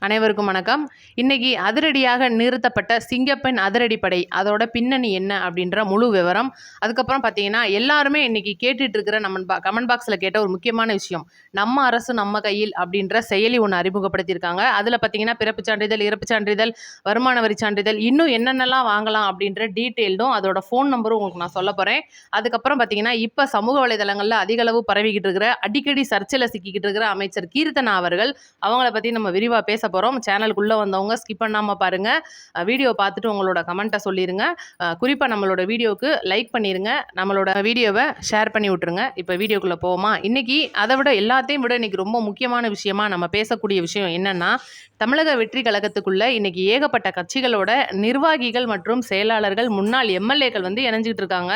அனைவருக்கும் வணக்கம். இன்னைக்கு அதிரடியாக நிறுத்தப்பட்ட சிங்கப்பெண் அதிரடிப்படை அதோட பின்னணி என்ன அப்படின்ற முழு விவரம். அதுக்கப்புறம் பார்த்தீங்கன்னா, எல்லாருமே இன்னைக்கு கேட்டுட்டு இருக்கிற நம்ம கமெண்ட் பாக்ஸ்ல கேட்ட ஒரு முக்கியமான விஷயம். நம்ம அரசு நம்ம கையில் அப்படின்ற செயலி ஒண்ணு அறிமுகப்படுத்தியிருக்காங்க. அதுல பார்த்தீங்கன்னா, பிறப்புச் சான்றிதழ், இறப்புச் சான்றிதழ், வருமான வரி சான்றிதழ் இன்னும் என்னென்னலாம் வாங்கலாம் அப்படின்ற டீட்டெயில்டும் அதோட ஃபோன் நம்பரும் உங்களுக்கு நான் சொல்லப் போறேன். அதுக்கப்புறம் பார்த்தீங்கன்னா, இப்ப சமூக வலைதளங்கள்ல அதிக அளவு பரவிக்கிட்டு இருக்கிற, அடிக்கடி சர்ச்சையில சிக்கிக்கிட்டு இருக்கிற அமைச்சர் கீர்த்தனா அவர்கள் அவங்கள பத்தி நம்ம விரிவா பேச போறோம். சேனலுக்குள்ள வந்தவங்க ஸ்கிப் பண்ணாம பாருங்க. வீடியோ பார்த்துட்டு உங்களோட கமெண்ட்ட சொல்லிருங்க. குறிப்பா நம்மளோட வீடியோக்கு லைக் பண்ணிருங்க. நம்மளோட வீடியோவை ஷேர் பண்ணி விட்டுருங்க. இப்ப வீடியோக்குள்ள போவோமா? இன்னைக்கு அதை விட எல்லாத்தையும் விட இன்னைக்கு ரொம்ப முக்கியமான விஷயமா நம்ம பேசக்கூடிய விஷயம் என்னன்னா, தமிழக வெற்றி கழகத்துக்குள்ள இன்னைக்கு ஏகப்பட்ட கட்சிகளோட நிர்வாகிகள் மற்றும் செயலாளர்கள், முன்னாள் எம்எல்ஏக்கள் வந்து இணைஞ்சிட்டு இருக்காங்க.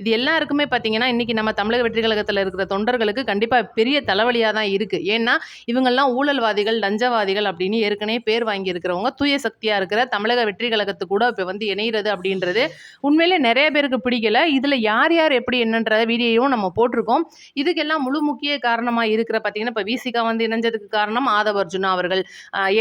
இது எல்லாருக்குமே பார்த்தீங்கன்னா, இன்னைக்கு நம்ம தமிழக வெற்றி கழகத்தில் இருக்கிற தொண்டர்களுக்கு கண்டிப்பா பெரிய தலைவலியா தான் இருக்கு. ஏன்னா இவங்கெல்லாம் ஊழல்வாதிகள், லஞ்சவாதிகள் அப்படின்னு ஏற்கனவே பேர் வாங்கி இருக்கிறவங்க, தூய சக்தியா இருக்கிற தமிழக வெற்றி கழகத்து கூட இப்ப வந்து இணைகிறது அப்படின்றது உண்மையிலே நிறைய பேருக்கு பிடிக்கல. இதுல யார் யார் எப்படி என்னன்ற வீடியோவும் நம்ம போட்டிருக்கோம். இதுக்கெல்லாம் முழு முக்கிய காரணமா இருக்கிற பார்த்தீங்கன்னா, இப்ப விசிகா வந்து இணைஞ்சதுக்கு காரணம் ஆதவ அர்ஜுனா அவர்கள்.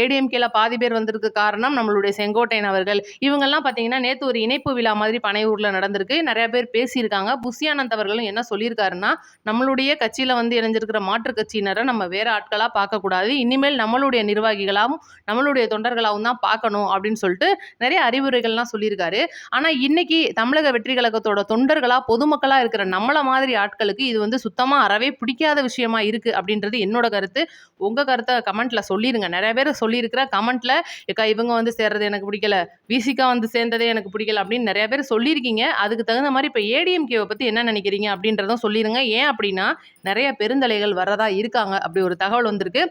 ஏடிஎம்கேல பாதி பேர் வந்ததுக்கு காரணம் நம்மளுடைய செங்கோட்டையன் அவர்கள். இவங்கெல்லாம் பார்த்தீங்கன்னா, நேத்து ஒரு இணைப்பு விழா மாதிரி பனையூர்ல நடந்திருக்கு. நிறைய பேர் பேசியிருக்காங்க. புஷியானந்த் அவர்களும் என்ன சொல்லியிருக்காருன்னா, நம்மளுடைய கட்சியில வந்து இணைஞ்சிருக்கிற மாற்றுக் கட்சியினரை நம்ம வேற ஆட்களா பார்க்கக்கூடாது. இனிமேல் நம்மளுடைய நிர்வாகிகளாகவும் நம்மளுடைய தொண்டர்களாகவும் தான் பார்க்கணும் அப்படின்னு சொல்லிட்டு நிறைய அறிவுரைகள்லாம் சொல்லியிருக்காரு. ஆனா இன்னைக்கு தமிழக வெற்றி கழகத்தோட தொண்டர்களா, பொதுமக்களா இருக்கிற நம்மள மாதிரி ஆட்களுக்கு இது வந்து சுத்தமா அறவே பிடிக்காத விஷயமா இருக்கு அப்படின்றது என்னோட கருத்து. உங்க கருத்தை கமெண்ட்ல சொல்லிருங்க. நிறைய பேர் சொல்லியிருக்கிற கமெண்ட்ல, ஏக்கா இவங்க வந்து சேர்றது எனக்கு பிடிக்கல, விசிகா வந்து சேர்ந்ததே எனக்கு பிடிக்கல அப்படின்னு நிறைய பேர் சொல்லியிருக்கீங்க. அதுக்கு தகுந்த மாதிரி இப்போ ஏடிஎம்கேவை பத்தி என்ன நினைக்கிறீங்க அப்படின்றதும் சொல்லிருங்க. ஏன் அப்படின்னா, நிறைய பெருந்தலைகள் வரதா இருக்காங்க. அப்படி ஒரு தகவல் வந்திருக்கு.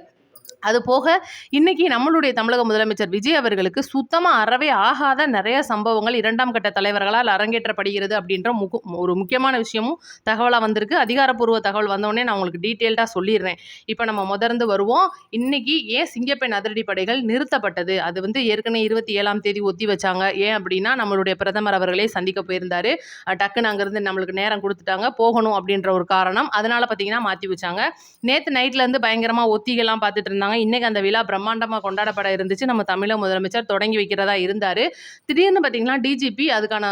அது போக இன்னைக்கு நம்மளுடைய தமிழக முதலமைச்சர் விஜய் அவர்களுக்கு சுத்தமா அறவே ஆகாத நிறைய சம்பவங்கள் 2ஆம் கட்ட தலைவர்களால் அரங்கேற்றப்படுகிறது அப்படின்ற ஒரு முக்கியமான விஷயமும் தகவலா வந்திருக்கு. அதிகாரப்பூர்வ தகவல் வந்தோடனே நான் உங்களுக்கு டீட்டெயில்டா சொல்லிடுறேன். இப்போ நம்ம முதர்ந்து வருவோம். இன்னைக்கு ஏன் சிங்கப்பெண் அதிரடிப்படைகள் நிறுத்தப்பட்டது? அது வந்து ஏற்கனவே 27ஆம் தேதி ஒத்தி வச்சாங்க. ஏன் அப்படின்னா, நம்மளுடைய பிரதமர் அவர்களே சந்திக்க போயிருந்தாரு. டக்குன்னு அங்கிருந்து நம்மளுக்கு நேரம் கொடுத்துட்டாங்க, போகணும் அப்படின்ற ஒரு காரணம். அதனால பார்த்தீங்கன்னா மாற்றி வச்சாங்க. நேற்று நைட்ல இருந்து பயங்கரமா ஒத்திகைலாம் பார்த்துட்டு இருந்தாங்க. இன்னைக்கு அந்த விழா பிரம்மாண்டமா கொண்டாடப்பட இருந்துச்சு. நம்ம தமிழக முதலமைச்சர் தொடங்கி வைக்கிறதா இருந்தாரு. திடீர்னு பார்த்தீங்கன்னா, டிஜிபி அதுக்கான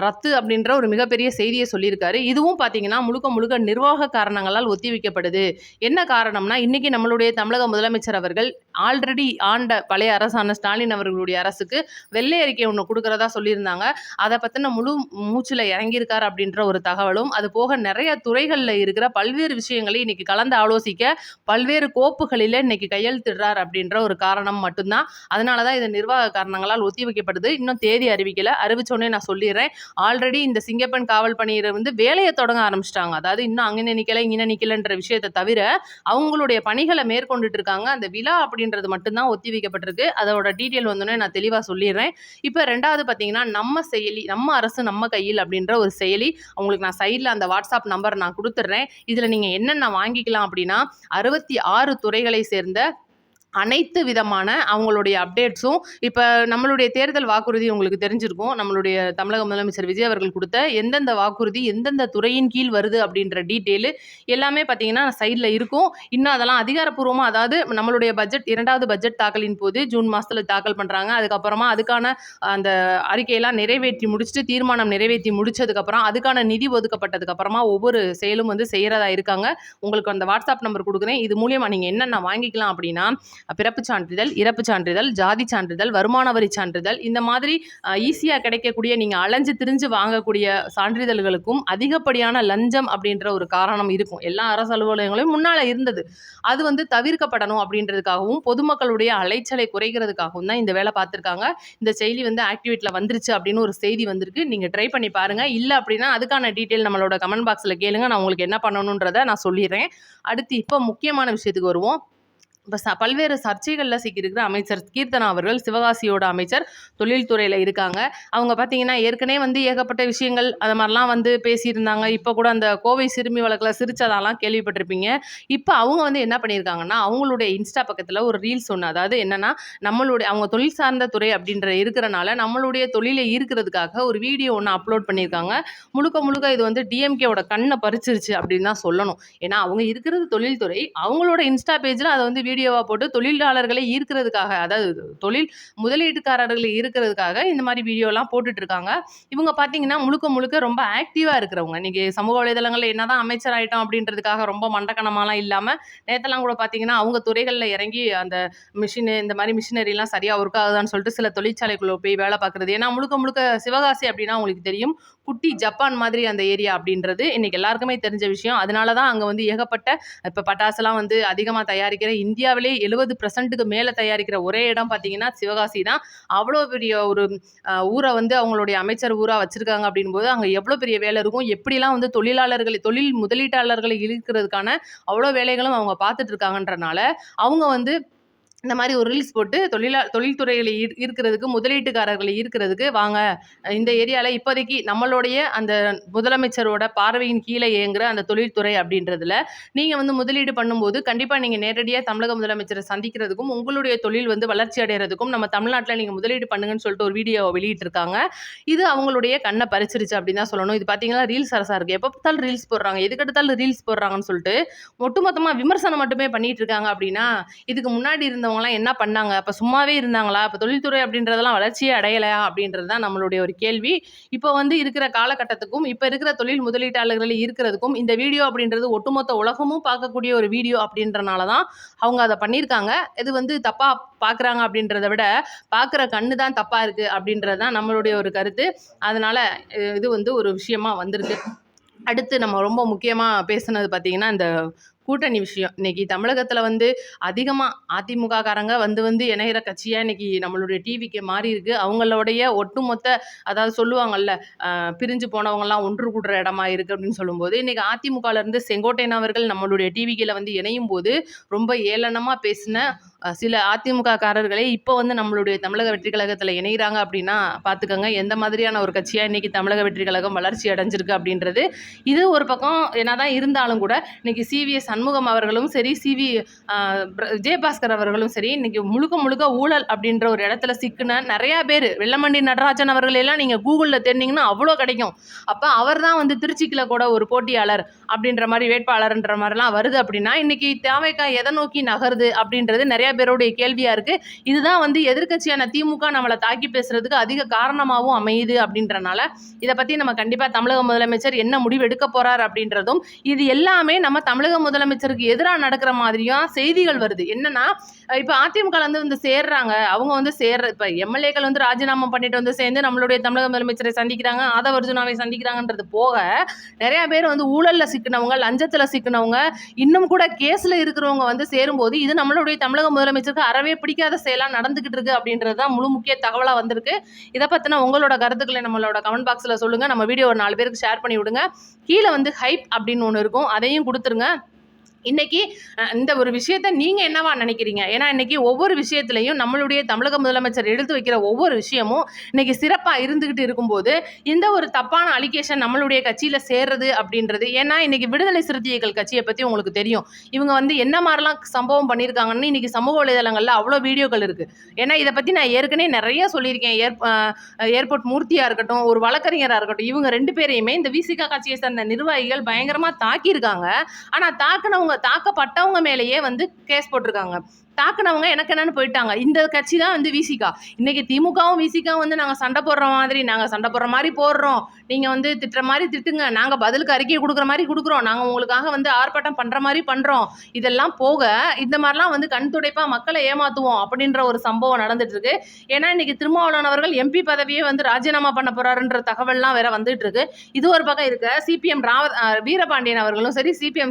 ரத்து அப்படின்ற ஒரு மிகப்பெரிய செய்தியை சொல்லியிருக்காரு. இதுவும் பார்த்தீங்கன்னா, முழுக்க முழுக்க நிர்வாக காரணங்களால் ஒத்தி வைக்கப்படுது. என்ன காரணம்னா, இன்னைக்கு நம்மளுடைய தமிழக முதலமைச்சர் அவர்கள் ஆல்ரெடி ஆண்ட பழைய அரசான ஸ்டாலின் அவர்களுடைய அரசுக்கு வெள்ளை அறிக்கை ஒன்று கொடுக்கறதா சொல்லியிருந்தாங்க. அதை பத்தின முழு மூச்சுல இறங்கியிருக்காரு அப்படின்ற ஒரு தகவலும், அது போக நிறைய துறைகள்ல இருக்கிற பல்வேறு விஷயங்களை இன்னைக்கு கலந்து ஆலோசிக்க பல்வேறு கோப்புகளில இன்னைக்கு கையெழுத்திடுறார் அப்படின்ற ஒரு காரணம் மட்டும்தான். அதனாலதான் இது நிர்வாக காரணங்களால் ஒத்தி வைக்கப்படுது. இன்னும் தேதி அறிவிக்கல. அறிவிச்சோடனே நான் சொல்லிடுறேன். ஆல்ரெடி இந்த சிங்கப்பெண் காவல் பணியினர் வந்து வேலையை தொடங்க ஆரம்பிச்சிட்டாங்க. அதாவது இன்னும் அங்கே நிக்கல இங்கே நிக்கலன்ற விஷயத்தை தவிர அவங்களுடைய பணிகளை மேற்கொண்டுட்டு இருக்காங்க. அந்த விழா அப்படின்றது மட்டும்தான் ஒத்தி வைக்கப்பட்டிருக்கு. அதோட டீட்டெயில் வந்தோடனே நான் தெளிவா சொல்லிடுறேன். இப்போ ரெண்டாவது பார்த்தீங்கன்னா, நம்ம செயலி, நம்ம அரசு நம்ம கையில் அப்படின்ற ஒரு செயலி உங்களுக்கு நான் சைடில் அந்த வாட்ஸ்அப் நம்பர் நான் கொடுத்துட்றேன். இதில் நீங்கள் என்னென்ன வாங்கிக்கலாம் அப்படின்னா, 66 துறைகளை சேர்ந்த அனைத்து விதமான அவங்களுடைய அப்டேட்ஸும், இப்போ நம்மளுடைய தேர்தல் வாக்குறுதி உங்களுக்கு தெரிஞ்சிருக்கும். நம்மளுடைய தமிழக முதலமைச்சர் விஜய் அவர்கள் கொடுத்த எந்தெந்த வாக்குறுதி எந்தெந்த துறையின் கீழ் வருது அப்படின்ற டீட்டெயிலு எல்லாமே பார்த்தீங்கன்னா சைடில் இருக்கும். இன்னும் அதெல்லாம் அதிகாரப்பூர்வமாக, அதாவது நம்மளுடைய பட்ஜெட் 2வது பட்ஜெட் தாக்கலின் போது ஜூன் மாதத்தில் தாக்கல் பண்ணுறாங்க. அதுக்கப்புறமா அதுக்கான அந்த அறிக்கையெல்லாம் நிறைவேற்றி முடிச்சுட்டு, தீர்மானம் நிறைவேற்றி முடிச்சதுக்கப்புறம் அதுக்கான நிதி ஒதுக்கப்பட்டதுக்கப்புறமா ஒவ்வொரு செயலும் வந்து செய்கிறதா இருக்காங்க. உங்களுக்கு அந்த வாட்ஸ்அப் நம்பர் கொடுக்குறேன். இது மூலியமாக நீங்கள் என்னென்ன வாங்கிக்கலாம் அப்படின்னா, பிறப்புச் சான்றிதழ், இறப்புச் சான்றிதழ், ஜாதி சான்றிதழ், வருமான வரி சான்றிதழ், இந்த மாதிரி ஈஸியாக கிடைக்கக்கூடிய, நீங்கள் அலைஞ்சு திரிஞ்சு வாங்கக்கூடிய சான்றிதழ்களுக்கும் அதிகப்படியான லஞ்சம் அப்படின்ற ஒரு காரணம் இருக்கும். எல்லா அரசு அலுவலகங்களையும் முன்னால் இருந்தது. அது வந்து தவிர்க்கப்படணும் அப்படின்றதுக்காகவும், பொதுமக்களுடைய அலைச்சலை குறைக்கிறதுக்காகவும் தான் இந்த வேலை பார்த்துருக்காங்க. இந்த செய்தி வந்து ஆக்டிவேட்ல வந்துருச்சு அப்படின்னு ஒரு செய்தி வந்திருக்கு. நீங்கள் ட்ரை பண்ணி பாருங்க. இல்லை அப்படின்னா அதுக்கான டீட்டெயில் நம்மளோட கமெண்ட் பாக்ஸில் கேளுங்க. நான் உங்களுக்கு என்ன பண்ணணுன்றதை நான் சொல்லிடுறேன். அடுத்து இப்போ முக்கியமான விஷயத்துக்கு வருவோம். இப்போ பல்வேறு சர்ச்சைகளில் சிக்கியிருக்கிற அமைச்சர் கீர்த்தனா அவர்கள், சிவகாசியோட அமைச்சர், தொழில்துறையில் இருக்காங்க. அவங்க பார்த்தீங்கன்னா ஏற்கனவே வந்து ஏகப்பட்ட விஷயங்கள் அது மாதிரிலாம் வந்து பேசியிருந்தாங்க. இப்போ கூட அந்த கோவை சிறுமி வழக்கில் சிரிச்சதாலாம் கேள்விப்பட்டிருப்பீங்க. இப்போ அவங்க வந்து என்ன பண்ணியிருக்காங்கன்னா, அவங்களுடைய இன்ஸ்டா பக்கத்தில் ஒரு ரீல்ஸ் ஒன்று, அதாவது என்னன்னா, அவங்க தொழில் சார்ந்த துறை அப்படின்ற இருக்கிறனால நம்மளுடைய தொழிலை ஈர்க்கிறதுக்காக ஒரு வீடியோ ஒன்று அப்லோட் பண்ணியிருக்காங்க. முழுக்க முழுக்க இது வந்து டிஎம்கேவோட கண்ணை பறிச்சிருச்சு அப்படின்னு தான் சொல்லணும். ஏன்னா அவங்க இருக்கிறது தொழில்துறை, அவங்களோட இன்ஸ்டா பேஜில் அதை வந்து வீடியோவா போட்டு தொழிலாளர்களை ஈர்க்கிறதுக்காக, அதாவது தொழில் முதலீட்டுக்காரர்களை ஈர்க்கிறதுக்காக இந்த மாதிரி வீடியோலாம் போட்டுட்டு இருக்காங்க. இவங்க பார்த்தீங்கன்னா முழுக்க முழுக்க ரொம்ப ஆக்டிவா இருக்கிறவங்க. இன்னைக்கு சமூக வலைதளங்கள்ல என்னதான் அமைச்சர் ஆயிட்டோம் அப்படின்றதுக்காக ரொம்ப மண்டக்கனமாலாம் இல்லாம, நேத்தெல்லாம் கூட பார்த்தீங்கன்னா அவங்க துறைகள்ல இறங்கி அந்த இந்த மாதிரி மிஷினரிலாம் சரியா ஒர்க் ஆகுதான்னு சொல்லிட்டு சில தொழிற்சாலைக்குள்ள போய் வேலை பார்க்குறது. ஏன்னா முழுக்க முழுக்க சிவகாசி அப்படின்னா உங்களுக்கு தெரியும், குட்டி ஜப்பான் மாதிரி அந்த ஏரியா அப்படின்றது இன்னைக்கு எல்லாருக்குமே தெரிஞ்ச விஷயம். அதனால தான் அங்க வந்து ஏகப்பட்ட இப்ப பட்டாசுலாம் வந்து அதிகமா தயாரிக்கிற, இந்தியாவிலே 70% மேல தயாரிக்கிற ஒரே இடம் பார்த்தீங்கன்னா சிவகாசி தான். அவ்வளோ பெரிய ஒரு ஊர வந்து அவங்களுடைய அமைச்சர் ஊரா வச்சிருக்காங்க அப்படின்போது, அங்க எவ்வளோ பெரிய வேலை இருக்கும், எப்படிலாம் வந்து தொழில் முதலீட்டாளர்களை இழுக்கிறதுக்கான அவ்வளோ வேலைகளும் அவங்க பார்த்துட்டு இருக்காங்கன்றனால, அவங்க வந்து இந்த மாதிரி ஒரு ரீல்ஸ் போட்டு தொழில்துறைகளை ஈர்க்கிறதுக்கு, முதலீட்டுக்காரர்களை ஈர்க்கிறதுக்கு, வாங்க இந்த ஏரியால இப்போதைக்கு நம்மளுடைய அந்த முதலமைச்சரோட பார்வையின் கீழே இயங்குற அந்த தொழில்துறை அப்படின்றதுல நீங்க வந்து முதலீடு பண்ணும்போது கண்டிப்பா நீங்க நேரடியா தமிழக முதலமைச்சரை சந்திக்கிறதுக்கும், உங்களுடைய தொழில் வந்து வளர்ச்சி அடைகிறதுக்கும் நம்ம தமிழ்நாட்டுல நீங்க முதலீடு பண்ணுங்கன்னு சொல்லிட்டு ஒரு வீடியோ வெளியிட்டிருக்காங்க. இது அவங்களுடைய கண்ணை பறிச்சிருச்சு அப்படின்னு தான் சொல்லணும். இது பார்த்தீங்கன்னா ரீல்ஸ் அரசா இருக்கு. எப்போ பார்த்தாலும் ரீல்ஸ் போடுறாங்க, எதுக்கெடுத்தாலும் ரீல்ஸ் போடுறாங்கன்னு சொல்லிட்டு ஒட்டுமொத்தமா விமர்சனம் மட்டுமே பண்ணிட்டு இருக்காங்க. அப்படின்னா இதுக்கு முன்னாடி இருந்தவங்கலாம் என்ன பண்ணாங்க? அப்ப சும்மாவே இருந்தாங்களா? அப்ப தொழில்துறை அப்படின்றதெல்லாம் வளர்ச்சியே அடையலையா? அப்படின்றது தான் நம்மளுடைய ஒரு கேள்வி. இப்போ வந்து இருக்கிற காலகட்டத்துக்கும், இப்ப இருக்கிற தொழில் முதலீட்டாளர்களை ஈர்க்கிறதுக்கும் இந்த வீடியோ அப்படின்றது ஒட்டுமொத்த உலகமும் பார்க்கக்கூடிய ஒரு வீடியோ அப்படின்றனால தான் அவங்க அத பண்ணியிருக்காங்க. இது வந்து தப்பா பார்க்குறாங்க அப்படின்றத விட, பார்க்குற கண்ணு தான் தப்பா இருக்கு அப்படின்றது தான் நம்மளுடைய ஒரு கருத்து. அதனால இது வந்து ஒரு விஷயமா வந்திருக்கு. அடுத்து நம்ம ரொம்ப முக்கியமா பேசுனது பார்த்தீங்கன்னா, இந்த கூட்டணி விஷயம். இன்னைக்கு தமிழகத்துல வந்து அதிகமா அதிமுக காரங்க வந்து இணையிற கட்சியா இன்னைக்கு நம்மளுடைய டிவிக்கு மாறி இருக்கு. அவங்களுடைய ஒட்டுமொத்த, அதாவது சொல்லுவாங்கல்ல, பிரிஞ்சு போனவங்கலாம் ஒன்று கூடுற இடமா இருக்கு அப்படின்னு சொல்லும்போது, இன்னைக்கு அதிமுகல இருந்து செங்கோட்டையன் அவர்கள் நம்மளுடைய டிவிக்கில வந்து இணையும் போது ரொம்ப ஏளனமா பேசின சில அதிமுக காரர்களே இப்போ வந்து நம்மளுடைய தமிழக வெற்றி கழகத்துல இணைகிறாங்க அப்படின்னா பார்த்துக்கோங்க எந்த மாதிரியான ஒரு கட்சியா இன்னைக்கு தமிழக வெற்றி கழகம் வளர்ச்சி அடைஞ்சிருக்கு அப்படின்றது. இது ஒரு பக்கம் என்னதான் இருந்தாலும் கூட இன்னைக்கு சிவிஎஸ் சண்முகம் அவர்களும் சரி, விஜயபாஸ்கர் அவர்களும் சரி, இன்னைக்கு முழுக்க முழுக்க ஊழல் அப்படின்ற ஒரு இடத்துல சிக்கின நிறைய பேர், வெள்ளமண்டி நடராஜன் அவர்கள் எல்லாம் நீங்க கூகுளில் தேடினீங்கன்னா அவ்வளோ கிடைக்கும். அப்போ அவர் தான் வந்து திருச்சிக்குள்ள கூட ஒரு போட்டியாளர் அப்படின்ற மாதிரி, வேட்பாளர்ன்ற மாதிரிலாம் வருது அப்படின்னா இன்னைக்கு தேவைக்கா எதை நோக்கி நகருது அப்படின்றது நிறைய பேருடைய கேள்வியா இருக்கு. இதுதான் வந்து எதிர்க்கட்சியான திமுக நம்மளை தாக்கி பேசுறதுக்கு அதிக காரணமாகவும் அமையுது அப்படின்றனால இதை பத்தி நம்ம கண்டிப்பா தமிழக முதலமைச்சர் என்ன முடிவு எடுக்க போறார் அப்படின்றதும், இது எல்லாமே நம்ம தமிழக முதலமைச்சருக்கு எதிராக நடக்கிற மாதிரியும் செய்திகள் வருது. என்னன்னா, இப்ப அதிமுக வந்து சேர்றாங்க, அவங்க வந்து இப்ப எம்எல்ஏக்கள் வந்து ராஜினாமா பண்ணிட்டு வந்து சேர்ந்து நம்மளுடைய தமிழக முதலமைச்சரை சந்திக்கிறாங்க, ஆதவ அர்ஜுனாவை சந்திக்கிறாங்கன்றது போக, நிறைய பேர் வந்து ஊழல்ல சிக்கினவங்க, லஞ்சத்துல சிக்கினவங்க, இன்னும் கூட கேஸ்ல இருக்கிறவங்க வந்து சேரும்போது இது நம்மளுடைய தமிழக முதலமைச்சருக்கு அறவே பிடிக்காத செயலா நடந்துகிட்டு இருக்கு அப்படின்றது தான் முழு முக்கிய தகவலா வந்திருக்கு. இதை பத்தின உங்களோட கருத்துக்களை நம்மளோட கமெண்ட் பாக்ஸ்ல சொல்லுங்க. நம்ம வீடியோ ஒரு 4 பேருக்கு ஷேர் பண்ணி விடுங்க. கீழே வந்து ஹைப் அப்படின்னு ஒன்று இருக்கும், அதையும் கொடுத்துருங்க. இன்னைக்கு இந்த ஒரு விஷயத்த நீங்க என்னவா நினைக்கிறீங்க? ஏன்னா இன்னைக்கு ஒவ்வொரு விஷயத்திலையும் நம்மளுடைய தமிழக முதலமைச்சர் எடுத்து வைக்கிற ஒவ்வொரு விஷயமும் இன்னைக்கு சிறப்பா இருந்துகிட்டு இருக்கும்போது, இந்த ஒரு தப்பான அலிகேஷன் நம்மளுடைய கட்சியில சேர்றது அப்படின்றது, ஏன்னா இன்னைக்கு விடுதலை சிறுத்தைகள் கட்சியை பத்தி உங்களுக்கு தெரியும், இவங்க வந்து என்ன மாதிரிலாம் சம்பவம் பண்ணியிருக்காங்கன்னு இன்னைக்கு சமூக வலைதளங்கள்ல அவ்வளோ வீடியோக்கள் இருக்கு. ஏன்னா இதை பத்தி நான் ஏற்கனவே நிறைய சொல்லியிருக்கேன். ஏர்போர்ட் மூர்த்தியா இருக்கட்டும், ஒரு வழக்கறிஞராக இருக்கட்டும், இவங்க 2 பேரையுமே இந்த விசிகா கட்சியை சேர்ந்த நிர்வாகிகள் பயங்கரமா தாக்கியிருக்காங்க. ஆனா தாக்கப்பட்டவங்க மேலேயே வந்து கேஸ் போட்டிருக்காங்க. தாக்குனவங்க எனக்கு என்னன்னு போயிட்டாங்க. இந்த கட்சி தான் வந்து விசிகா. இன்னைக்கு திமுகவும் விசிகாவும் வந்து நாங்கள் சண்டை போடுற மாதிரி போடுறோம், நீங்கள் வந்து திட்டுற மாதிரி திட்டுங்க, நாங்கள் பதிலுக்கு அறிக்கை கொடுக்குற மாதிரி கொடுக்குறோம், நாங்கள் உங்களுக்காக வந்து ஆர்ப்பாட்டம் பண்ணுற மாதிரி பண்ணுறோம், இதெல்லாம் போக இந்த மாதிரிலாம் வந்து கண் துடைப்பாக மக்களை ஏமாற்றுவோம் அப்படின்ற ஒரு சம்பவம் நடந்துட்டு இருக்கு. ஏன்னா இன்னைக்கு திருமாவளவன் அவர்கள் எம்பி பதவியே வந்து ராஜினாமா பண்ண போறாருன்ற தகவல்லாம் வேற வந்துட்டு இருக்கு. இது ஒரு பக்கம் இருக்க, சிபிஎம் வீரபாண்டியன் அவர்களும் சரி, சிபிஐ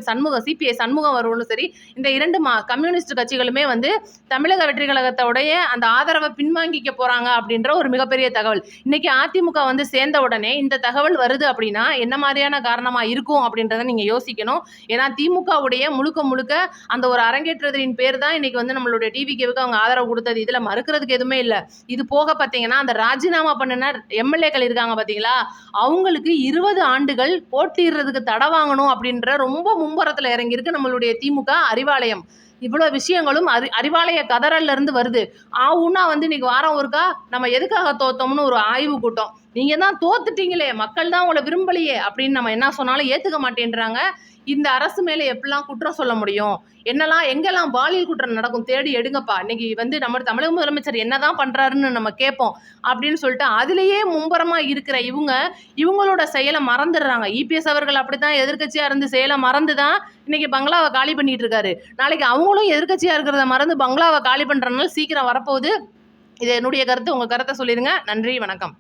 சண்முகம் அவர்களும் சரி, இந்த 2 கம்யூனிஸ்ட் கட்சிகளுமே வந்து தமிழக வெற்றி கழகத்தோடைய அந்த ஆதரவை பின்வாங்கிக்க போறாங்க அப்படின்ற ஒரு மிகப்பெரிய தகவல் இன்னைக்கு அதிமுக வந்து சேர்ந்த உடனே இந்த தகவல் வருது அப்படின்னா என்ன மாதிரியான காரணமா இருக்கும் அப்படின்றத நீங்க யோசிக்கணும். ஏன்னா திமுகவுடைய முழுக்க முழுக்க அந்த ஒரு அரங்கேற்றத்தின் பேர் தான் இன்னைக்கு வந்து நம்மளுடைய டிவிகேவுக்கு அவங்க ஆதரவு கொடுத்தது. இதுல மறுக்கிறதுக்கு எதுவுமே இல்லை. இது போக பாத்தீங்கன்னா அந்த ராஜினாமா பண்ணின எம்எல்ஏக்கள் இருக்காங்க பாத்தீங்களா, அவங்களுக்கு 20 ஆண்டுகள் போட்டியிடுறதுக்கு தடை வாங்கணும் அப்படின்ற ரொம்ப மும்பரத்துல இறங்கி இருக்கு நம்மளுடைய திமுக அறிவாலயம். இவ்வளவு விஷயங்களும் அறிவாலய கதறல்ல இருந்து வருது. ஆவுன்னா வந்து இன்னைக்கு வாரம் ஒருக்கா நம்ம எதுக்காக தோத்தோம்னு ஒரு ஆய்வு கூட்டம், நீங்க தான் தோத்துட்டீங்களே, மக்கள் தான் உங்களை விரும்பலையே அப்படின்னு நம்ம என்ன சொன்னாலும் ஏத்துக்க மாட்டேன்றாங்க. இந்த அரசு மேலே எப்படிலாம் குற்றம் சொல்ல முடியும், எங்கெல்லாம் பாலியல் குற்றம் நடக்கும் தேடி எடுங்கப்பா, இன்னைக்கு வந்து நம்ம தமிழக முதலமைச்சர் என்னதான் பண்றாருன்னு நம்ம கேட்போம் அப்படின்னு சொல்லிட்டு அதுலேயே மும்பரமா இருக்கிற இவங்களோட செயலை மறந்துடுறாங்க. இபிஎஸ் அவர்கள் அப்படித்தான் எதிர்க்கட்சியா இருந்து செயலை மறந்து தான் இன்னைக்கு பங்களாவை காலி பண்ணிட்டு இருக்காரு. நாளைக்கு அவங்களும் எதிர்க்கட்சியா இருக்கிறத மறந்து பங்களாவை காலி பண்றதுனால சீக்கிரம் வரப்போகுது. இது என்னுடைய கருத்து. உங்க கருத்தை சொல்லிடுங்க. நன்றி, வணக்கம்.